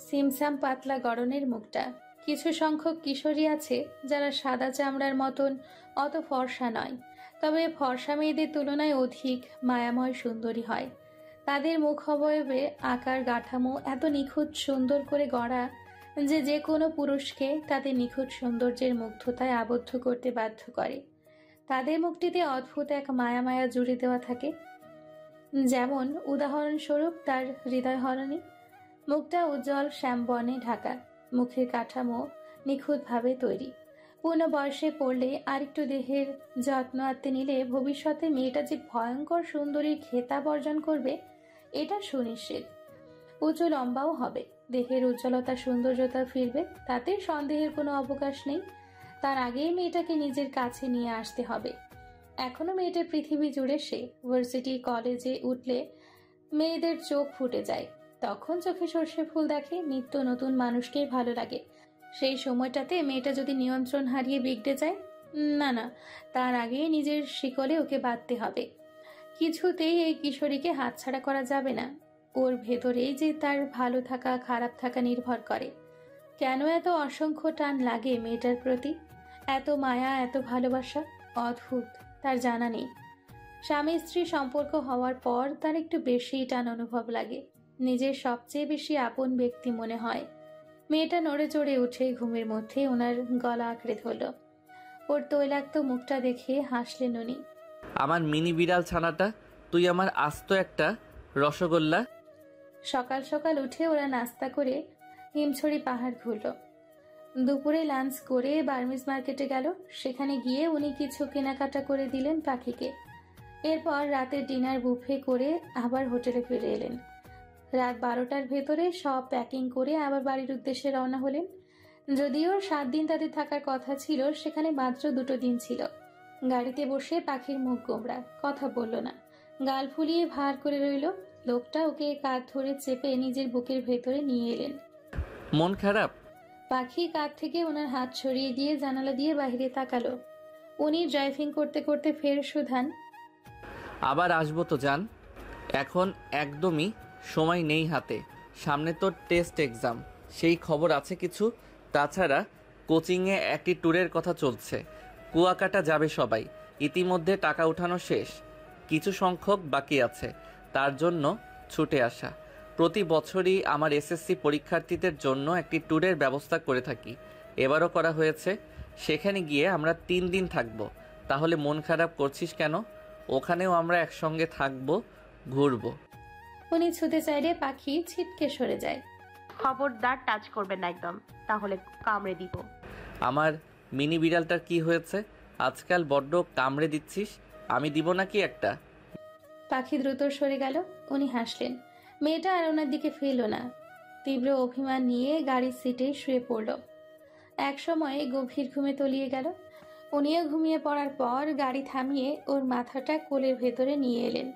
B: সিমসাম পাতলা গড়নের মুখটা। কিছু সংখ্যক কিশোরী আছে যারা সাদা চামড়ার মতন অত ফর্সা নয়, তবে ফর্সা মেয়েদের তুলনায় অধিক মায়াময় সুন্দরী হয়। তাদের মুখ অবয়বে আকার কাঠামো এত নিখুঁত সুন্দর করে গড়া যে যে কোনো পুরুষকে তাদের নিখুঁত সৌন্দর্যের মুগ্ধতায় আবদ্ধ করতে বাধ্য করে। তাদের মুখটিতে অদ্ভুত এক মায়া মায়া জুড়ে দেওয়া থাকে। যেমন উদাহরণস্বরূপ তার হৃদয় হরণী। মুখটা উজ্জ্বল শ্যামবর্ণে ঢাকা, মুখের কাঠামো নিখুঁতভাবে তৈরি। পূর্ণ বয়সে পড়লে আরেকটু দেহের যত্ন আত্মে নিলে ভবিষ্যতে মেয়েটা যে ভয়ঙ্কর সুন্দরীর খেতাব অর্জন করবে এটা সুনিশ্চিত। উঁচু লম্বাও হবে, দেহের উজ্জ্বলতা সৌন্দর্যতা ফিরবে, তাতে সন্দেহের কোনো অবকাশ নেই। তার আগেই মেয়েটাকে নিজের কাছে নিয়ে আসতে হবে। এখনো মেয়েটার পৃথিবী জুড়ে সে। ভার্সিটি কলেজে উঠলে মেয়েদের চোখ ফুটে যায়, তখন চোখে সর্ষে ফুল দেখে, নিত্য নতুন মানুষকেই ভালো লাগে। সেই সময়টাতে মেয়েটা যদি নিয়ন্ত্রণ হারিয়ে বিগড়ে যায়, না না, তার আগেই নিজের শিকলে ওকে বাঁধতে হবে। কিছুতেই এই কিশোরীকে হাতছাড়া করা যাবে না। ওর ভেতরেই যে তার ভালো থাকা খারাপ থাকা নির্ভর করে। কেন এত অসংখ্য টান লাগে মেয়েটার প্রতি, এত মায়া, এত ভালোবাসা? অদ্ভুত, তার জানা নেই। স্বামী স্ত্রী সম্পর্ক হওয়ার পর তার একটু বেশিই টান অনুভব লাগে, নিজের সবচেয়ে বেশি আপন ব্যক্তি মনে হয়। মেয়েটা নড়ে চড়ে উঠে ঘুমের মধ্যে ওনার গলা আঁকড়ে ধরল। ওর তৈলাক্ত মুখটা দেখে হাসলেন উনি।
D: আমার মিনি বিড়াল ছানাটা, তুই আমার আস্ত একটা রসগোল্লা।
B: সকাল সকাল উঠে ওরা নাস্তা করে হিমছড়ি পাহাড় ঘুরল। দুপুরে লাঞ্চ করে বার্মিজ মার্কেটে গেল। সেখানে গিয়ে উনি কিছু কেনাকাটা করে দিলেন পাখিকে। এরপর রাতের ডিনার বুফে করে আবার হোটেলে ফিরে এলেন। রাত 12টার ভেতরে সব প্যাকিং করে আবার বাড়ির উদ্দেশ্যে রওনা হলেন। যদিও 7 দিন তাদের থাকার কথা ছিল, সেখানে মাত্র 2 দিন ছিল। গাড়িতে বসে পাখির মুখ গোমড়া, কথা বলল না, গাল ফুলিয়ে ভার করে রইল। লোকটা ওকে কাঁধ ধরে চেপে নিজের বুকের ভেতরে নিয়ে এলেন।
D: মন খারাপ?
B: পাখি কাঁধ থেকে ওনার হাত সরিয়ে দিয়ে জানালা দিয়ে বাইরে তাকালো। উনি ড্রাইভিং করতে করতে ফের সুধান,
D: আবার আসবো তো জান, এখন একদমই সময় নেই হাতে। সামনে তো টেস্ট এক্সাম, সেই খবর আছে কিছু। তাছাড়া কোচিংয়ে একটি ট্যুরের কথা চলছে, কুয়াকাটা যাবে সবাই। ইতিমধ্যে টাকা উঠানো শেষ, কিছু সংখ্যক বাকি আছে, তার জন্য ছুটে আসা। প্রতি বছরই আমার এসএসসি পরীক্ষার্থীদের জন্য একটি ট্যুরের ব্যবস্থা করে থাকি, এবারও করা হয়েছে। সেখানে গিয়ে আমরা 3 দিন থাকবো। তাহলে মন খারাপ করছিস কেন? ওখানেও আমরা একসঙ্গে থাকবো, ঘুরবো।
B: উনি ছুতে চাইলে পাখি ছিটকে সরে যায়।
C: খবরদার টাচ করবেন না একদম, তাহলে কামড়ে দিব।
D: আমার মিনি বিড়ালটার কি হয়েছে? আজকাল বড্ড কামড়ে দিচ্ছিস, আমি দিব নাকি একটা?
B: পাখি দ্রুত সরে গেল। উনি হাসলেন। মেয়েটা আর ওনার দিকে ফিরল না, তীব্র অভিমান নিয়ে গাড়ির সিটে শুয়ে পড়ল। এক সময়ে গভীর ঘুমে তলিয়ে গেল। উনিও ঘুমিয়ে পড়ার পর গাড়ি থামিয়ে ওর মাথাটা কোলের ভেতরে নিয়ে এলেন।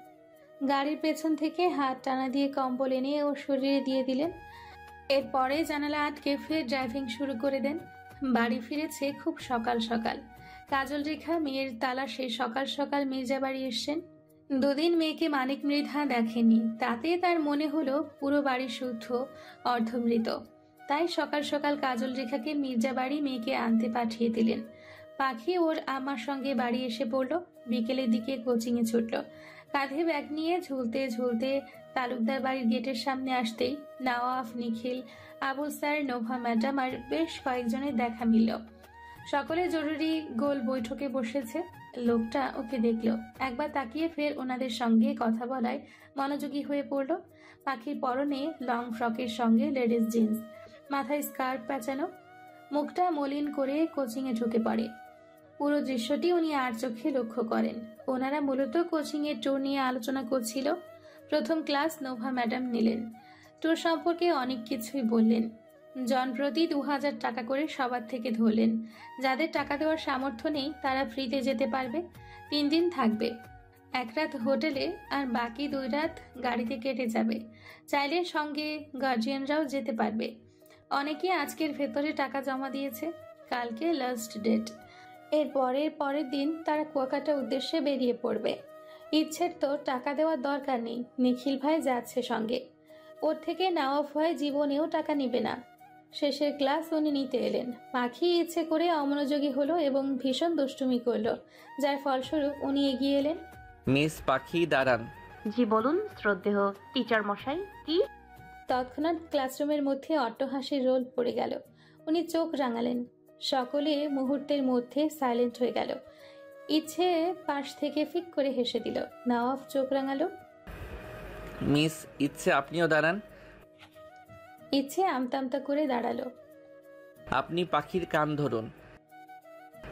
B: গাড়ির পেছন থেকে হাত টানা দিয়ে কম্বল এনে ওর শরীরে দিয়ে দিলেন। এরপরে জানালা আটকে ফের ড্রাইভিং শুরু করে দেন। বাড়ি ফিরেছে খুব সকাল সকাল। কাজল রেখা মেয়ের তালাশে সকাল সকাল মির্জা বাড়ি এসছেন। 2 দিন মেয়েকে মানিক মৃধা দেখেনি, তাতে তার মনে হলো পুরো বাড়ি শুদ্ধ অর্ধমৃত। তাই সকাল সকাল কাজল রেখাকে মির্জা বাড়ি মেয়েকে আনতে পাঠিয়ে দিলেন। পাখি ওর আমার সঙ্গে বাড়ি এসে পড়ল। বিকেলের দিকে কোচিংয়ে ছুটল। কাঁধে ব্যাগ নিয়ে ঝুলতে ঝুলতে তালুকদার বাড়ির গেটের সামনে আসতেই নওয়াফ, নিখিল, আবু স্যার, নোভা ম্যাডাম আর বেশ কয়েকজনের দেখা মিলল। সকলে জরুরি গোল বৈঠকে বসেছে। লোকটা ওকে দেখল, একবার তাকিয়ে ফের ওনাদের সঙ্গে কথা বলায় মনোযোগী হয়ে পড়ল। পাখির পরনে লং ফ্রকের সঙ্গে লেডিস জিন্স, মাথায় স্কার্ফ পেঁচানো, মুখটা মলিন করে কোচিংয়ে ঢুকে পড়ে। পুরো দৃশ্যটি উনি আর চোখে লক্ষ্য করেন। ওনারা মূলত কোচিংয়ের ট্যুর নিয়ে আলোচনা করছিল। প্রথম ক্লাস নোভা ম্যাডাম নিলেন। ট্যুর সম্পর্কে অনেক কিছুই বললেন। জনপ্রতি 2000 টাকা করে সবার থেকে ধরলেন। যাদের টাকা দেওয়ার সামর্থ্য নেই তারা ফ্রিতে যেতে পারবে। 3 দিন থাকবে, 1 রাত হোটেলে আর বাকি 2 রাত গাড়িতে কেটে যাবে। চাইলে সঙ্গে গার্জিয়ানরাও যেতে পারবে। অনেকে আজকের ভেতরে টাকা জমা দিয়েছে, কালকে লাস্ট ডেট। এর পরের দিন তারা কুয়াকাটা উদ্দেশ্যে বেরিয়ে পড়বে। ইচ্ছের তো টাকা দেওয়ার দরকার নেই, নিখিল ভাই যাচ্ছে সঙ্গে। ওর থেকে নওয়াফ ভাই জীবনেও টাকা নিবে না। শেষের ক্লাস উনি নিতে এলেন। পাখি ইচ্ছে করে অমনোযোগী হলো এবং ভীষণ দুষ্টুমি করলো, যার ফলস্বরূপ উনি এগিয়ে এলেন।
D: মিস পাখি দাঁড়ান।
C: জি বলুন শ্রদ্ধেয় টিচার মশাই। কি?
B: তৎক্ষণাৎ ক্লাসরুমের মধ্যে অট্টহাসির রোল পড়ে গেল। উনি চোখ রাঙালেন। সকলে মুহূর্তের মধ্যে সাইলেন্ট হয়ে গেল। ইচ্ছে পাশ থেকে ফিক করে হেসে দিল। নওয়াব চোখ রাঙালো।
D: মিস ইচ্ছে আপনিও দাঁড়ান।
B: ইচ্ছে আমতা আমতা করে দাঁড়ালো।
D: আপনি পাখির কান ধরুন,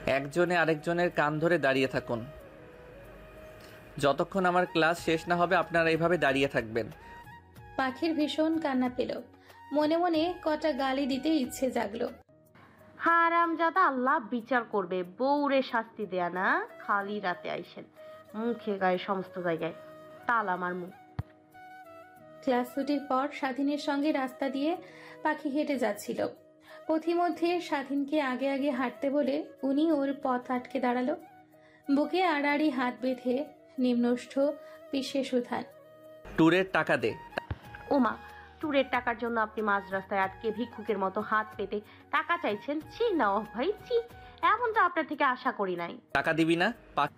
D: একজনে আরেকজনের কান ধরে দাঁড়িয়ে থাকুন। যতক্ষণ আমার ক্লাস শেষ না হবে আপনারা এইভাবে দাঁড়িয়ে থাকবেন।
B: পাখির ভীষণ কান্না পেল। মনে মনে কটা গালি দিতে ইচ্ছে জাগলো।
C: হারামজাদা, আল্লাহ বিচার করবে। বউরে শাস্তি দেয়া না, খালি রাতে আইসেন, মুখে গায়ে সমস্ত জায়গায় তালা আমার মুখ।
B: ক্লাস ছুটির পর স্বাধীনের সঙ্গে রাস্তা দিয়ে পাখি হেঁটে যাচ্ছিল। পথিমধ্যে স্বাধীনকে আগে আগে হাঁটতে বলে উনি ওর পথ আটকে দাঁড়ালো। বুকে আড়াআড়ি হাত বেঁধে নিম্নষ্ঠ পিষে সুধান।
D: ট্যুরের টাকা দে।
C: ওমা, ট্যুরের টাকার জন্য আপনি মাঝ রাস্তায় আটকে ভিক্ষুকের মতো হাত পেতে টাকা চাইছেন? ছি নওয়াব ভাই, ছি, এমনটা আপনার থেকে আশা করি নাই।
D: টাকা দিবি না?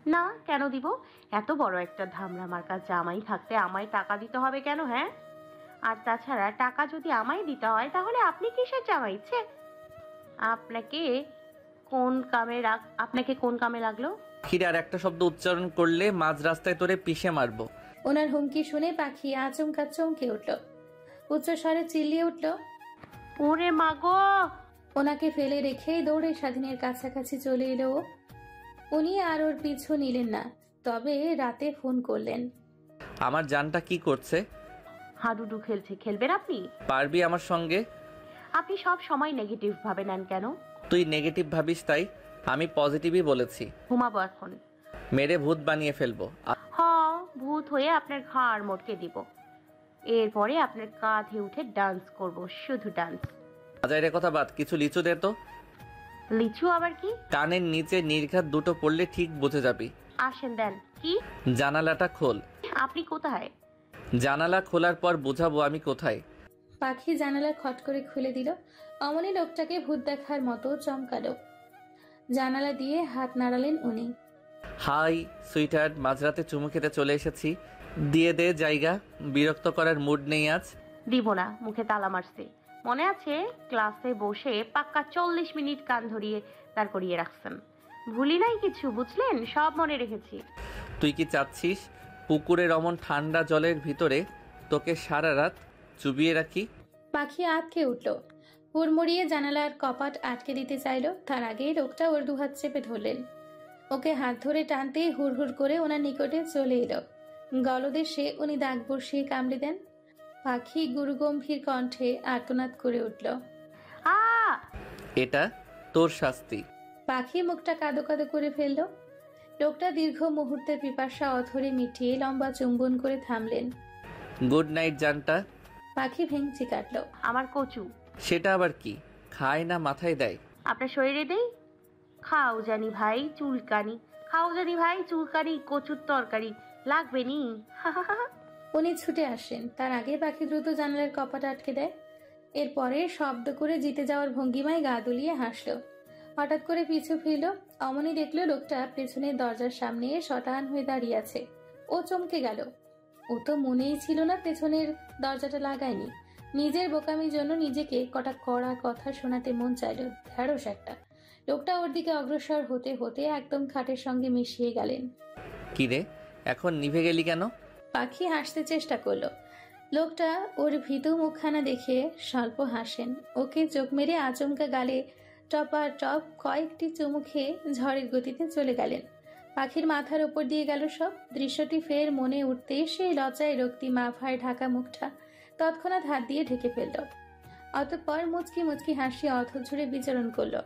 C: না, কেন দিব? এত বড় একটা ধামরা মার্কা জামাই থাকতে আমায় টাকা দিতে হবে কেন? হ্যাঁ, আর তাছাড়া টাকা যদি আমায় দিতে হয় তাহলে আপনি কিসের জামাই? ইচ্ছে আপনাকে কোন কামে লাগলো?
D: পাখির আর একটা শব্দ উচ্চারণ করলে মাঝ রাস্তায় তোরে পিষে মারবো।
B: ওনার হুমকি শুনে পাখি আচমকা চমকে উঠল। উচ্চস্বরে চিল্লিয়ে উঠল,
C: ওরে মা গো!
B: ওনাকে ফেলে রেখেই দৌড়ে স্বাধীনের কাছাকাছি চলে এলো ও। উনি আর ওর পিছু নিলেন না, তবে রাতে ফোন করলেন।
D: আমার জানটা কি করছে?
C: হাডুডু খেলছে। খেলবেন আপনি?
D: পারবি আমার সঙ্গে?
C: আপনি সব সময় নেগেটিভ ভাবে নেন কেন?
D: তুই নেগেটিভ ভাবিস তাই আমি পজিটিভই বলেছি।
C: ঘুমাবো এখন।
D: মেরে ভূত বানিয়ে ফেলবো।
C: হ, ভূত হয়ে আপনার ঘাড় মটকে দিব। এরপরে আপনার কাঁধে উঠে ডান্স করব, শুধু ডান্স।
D: বাজারের কথা বাদ, কিছু লিচু দে তো।
C: লিচু আবার কি?
D: কানের নিচে নির্ঘাত দুটো পড়লে ঠিক বুঝে যাবি।
C: আসেন দেন। কি?
D: জানালাটা খোল।
C: আপনি কোথায়?
D: জানালা খোলার পর বুঝাবো আমি কোথায়।
B: পাখি জানালা খট করে খুলে দিল। অমনি লোকটাকে ভূত দেখার মতো চমকালো। জানালা দিয়ে হাত নাড়ালেন উনি।
D: হাই সুইটহার্ট, মাঝরাতে চুমু খেতে চলে এসেছি, দিয়ে দে জায়গা, বিরক্ত করার মুড নেই আজ।
C: দিব না, মুখে তালা মারছে। মনে আছে ক্লাসে বসে পাক্কা 40 মিনিট কান ধরিয়ে দাঁড় করিয়ে রাখছেন। ভুলি নাই কিছু, বুঝলেন? সব মনে রেখেছি।
D: তুই কি চাচ্ছিস পুকুরের অমন ঠান্ডা জলের ভিতরে তোকে সারা রাত চুবিয়ে রাখি?
B: পাখি আটকে উঠল। হুড়মুড়িয়ে জানালার কপাট আটকে দিতে চাইল, তার আগেই লোকটা ওর দুহাত চেপে ধরলেন। ওকে হাত ধরে টানতেই হুড় হুড় করে ওনার নিকটে চলে এলো। গলদেশে উনি দাগ বসিয়ে কামড়ে দেন। পাখি গুরুগম্ভীর কণ্ঠে আর্তনাদ করে উঠল।
C: আ
D: এটা তোর শাস্তি।
B: পাখি মুখটা কাদো কাদো করে ফেলল। লোকটা দীর্ঘ মুহূর্তের পিপাসা অধরে মিটিয়ে লম্বা চুম্বন করে থামলেন।
D: গুড নাইট জানটা।
B: পাখি ভেঙচি কাটল।
C: আমার কচু।
D: সেটা আবার কি? খায় না মাথায় দেয়?
C: আপনার শরীরে দেই। খাও জানি ভাই চুলকানি, খাও জানি ভাই চুলকানি, কচুর তরকারি লাগবে নি।
B: উনি ছুটে আসেন, তার আগে পাখি দ্রুত জানালার কপাট আটকে দেয়। এরপরে শব্দ করে জিতে যাওয়ার ভঙ্গিমায় গা দুলিয়ে হাসল। হঠাৎ করে পিছু ফিরল। অমনি দেখলো লোকটা পেছনের দরজার সামনে শটান হয়ে দাঁড়িয়ে আছে। ও চমকে গেল। ও তো মনেই ছিল না পেছনের দরজাটা লাগায়নি। নিজের বোকামির জন্য নিজেকে কটা কড়া কথা শোনাতে মন চাইল। ঢেড়স একটা। লোকটা ওর দিকে অগ্রসর হতে হতে একদম খাটের সঙ্গে মিশিয়ে গেলেন।
D: কিরে এখন নিভে গেলি কেন?
B: পাখি হাসতে চেষ্টা করলো। লোকটা ওর ভীতু মুখখানা দেখে স্বল্প হাসেন। ওকে চোখ মেরে আচমকা গালে টপা টপ কয়েকটি চুমু খেয়ে ঝড়ের গতিতে চলে গেলেন। পাখির মাথার ওপর দিয়ে গেল সব। দৃশ্যটি ফের মনে উঠতেই সেই লজ্জায় রক্তি মাফায় ঢাকা মুখটা তৎক্ষণাৎ হাত দিয়ে ঢেকে ফেলল। অতঃপর মুচকি মুচকি হাসি অর্থ জুড়ে বিচরণ করলো।